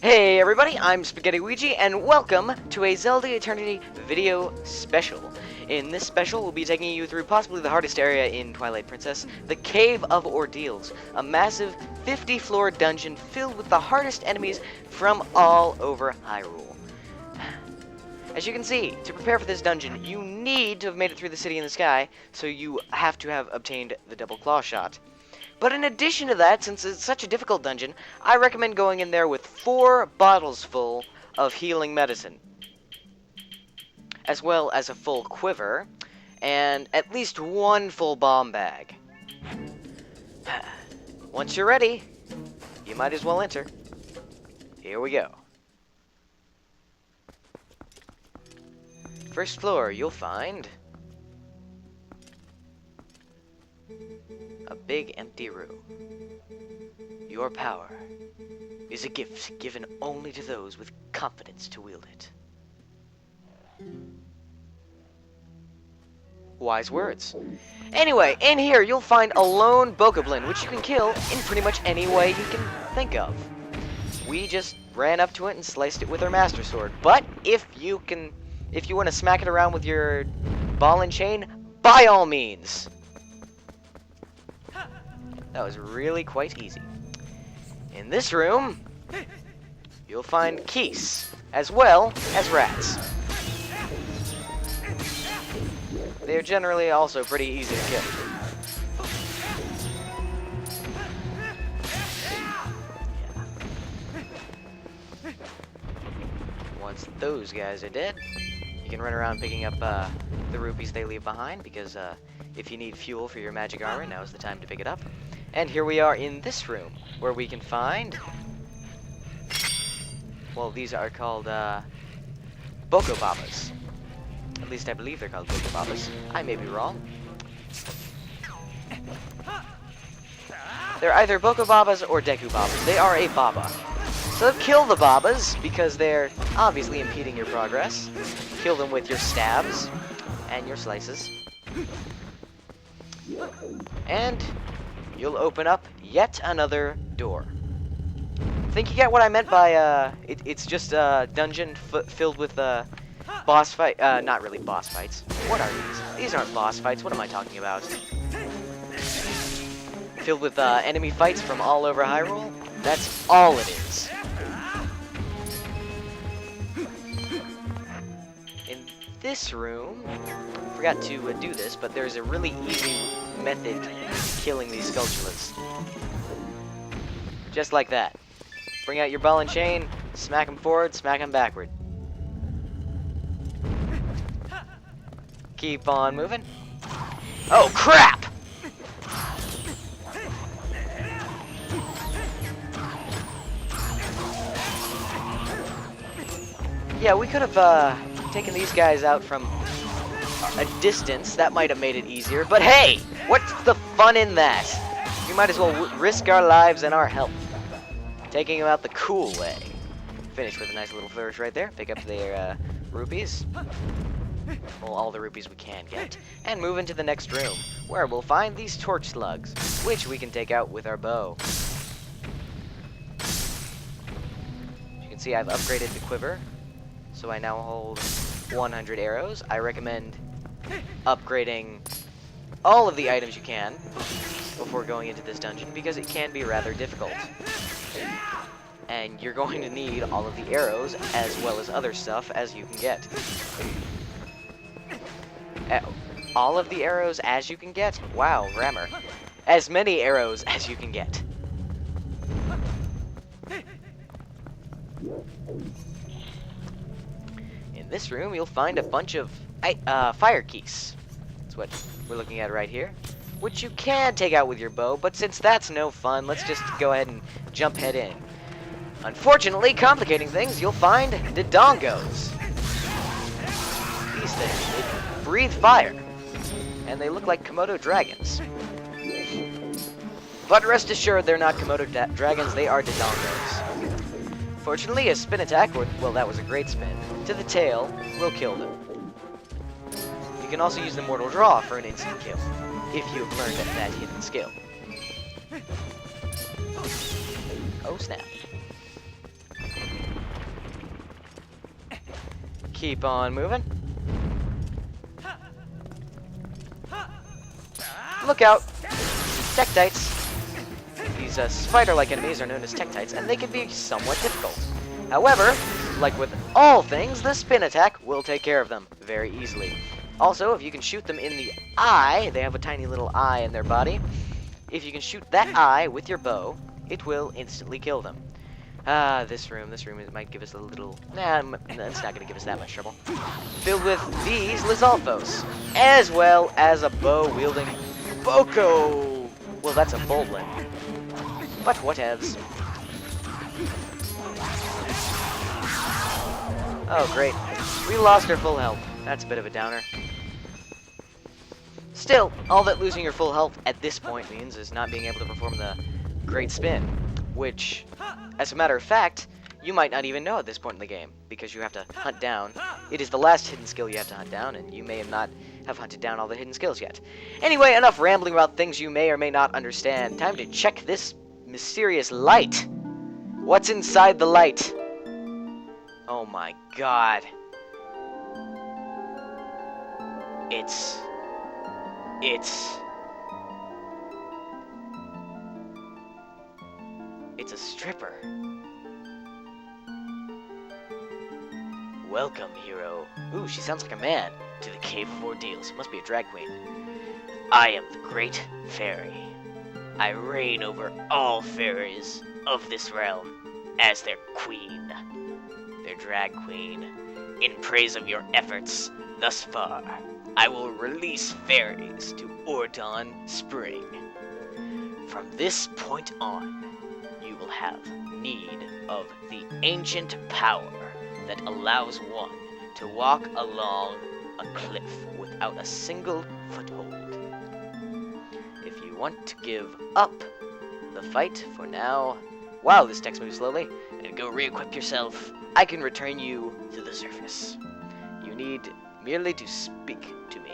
Hey everybody, I'm SpaghettiWeegee, and welcome to a Zelda Eternity video special. In this special, we'll be taking you through possibly the hardest area in Twilight Princess, the Cave of Ordeals, a massive 50-floor dungeon filled with the hardest enemies from all over Hyrule. As you can see, to prepare for this dungeon, you need to have made it through the city in the sky, so you have to have obtained the double claw shot. But in addition to that, since it's such a difficult dungeon, I recommend going in there with 4 bottles full of healing medicine, as well as a full quiver, and at least 1 full bomb bag. Once you're ready, you might as well enter. Here we go. First floor, you'll find a big empty room. Your power is a gift given only to those with confidence to wield it. Wise words. Anyway, in here you'll find a lone bokoblin, which you can kill in pretty much any way you can think of. We just ran up to it and sliced it with our master sword. But if you want to smack it around with your ball and chain, by all means. That was really quite easy. In this room, you'll find keys, as well as rats. They are generally also pretty easy to kill. Yeah. Once those guys are dead, you can run around picking up the rupees they leave behind, because if you need fuel for your magic armor, now's the time to pick it up. And here we are in this room, where we can find, well, these are called Bokobabas. At least I believe they're called Bokobabas. I may be wrong. They're either Bokobabas or Dekubabas. They are a Baba. So kill the Babas, because they're obviously impeding your progress. Kill them with your stabs and your slices. And you'll open up yet another door. Think you get what I meant by, it's just a dungeon filled with, boss fight, not really boss fights. What are these? These aren't boss fights, what am I talking about? Filled with, enemy fights from all over Hyrule? That's all it is. In this room, forgot to do this, but there's a really easy method to killing these Skulltulas. Just like that. Bring out your ball and chain, smack them forward, smack them backward. Keep on moving. Oh, crap! Yeah, we could have taken these guys out from a distance. That might have made it easier, but hey, what's the fun in that? We might as well risk our lives and our health, taking them out the cool way. Finish with a nice little flourish right there. Pick up their rupees, well, all the rupees we can get, and move into the next room, where we'll find these torch slugs, which we can take out with our bow. As you can see, I've upgraded the quiver, so I now hold 100 arrows. I recommend upgrading all of the items you can before going into this dungeon, because it can be rather difficult. And you're going to need all of the arrows as well as other stuff as you can get. All of the arrows as you can get? Wow, grammar. As many arrows as you can get. In this room, you'll find a bunch of fire keys. That's what we're looking at right here. Which you can take out with your bow, but since that's no fun, let's just go ahead and jump head in. Unfortunately, complicating things, you'll find the dongos. These things, they breathe fire, and they look like Komodo dragons. But rest assured, they're not Komodo dragons, they are Dodongos. Fortunately, a spin attack, or, well, that was a great spin, to the tail will kill them. You can also use the Mortal Draw for an instant kill, if you've learned that hidden skill. Oh snap. Keep on moving. Look out! Tektites. These spider-like enemies are known as Tektites, and they can be somewhat difficult. However, like with all things, the spin attack will take care of them very easily. Also, if you can shoot them in the eye, they have a tiny little eye in their body. If you can shoot that eye with your bow, it will instantly kill them. This room might give us a little... Nah, it's not going to give us that much trouble. Filled with these Lizalfos, as well as a bow-wielding Boko. Well, that's a Bolin. But whatevs. Oh, great. We lost our full health. That's a bit of a downer. Still, all that losing your full health at this point means is not being able to perform the Great Spin, which, as a matter of fact, you might not even know at this point in the game, because you have to hunt down. It is the last hidden skill you have to hunt down, and you may not have hunted down all the hidden skills yet. Anyway, enough rambling about things you may or may not understand. Time to check this mysterious light. What's inside the light? Oh my god. It's a stripper. Welcome, hero. Ooh, she sounds like a man. To the Cave of Ordeals. Must be a drag queen. I am the Great Fairy. I reign over all fairies of this realm as their queen. Their drag queen. In praise of your efforts thus far, I will release fairies to Ordon Spring. From this point on, you will have need of the ancient power that allows one to walk along a cliff without a single foothold. If you want to give up the fight for now, wow, this text moves slowly, and go re-equip yourself, I can return you to the surface. You need merely to speak to me.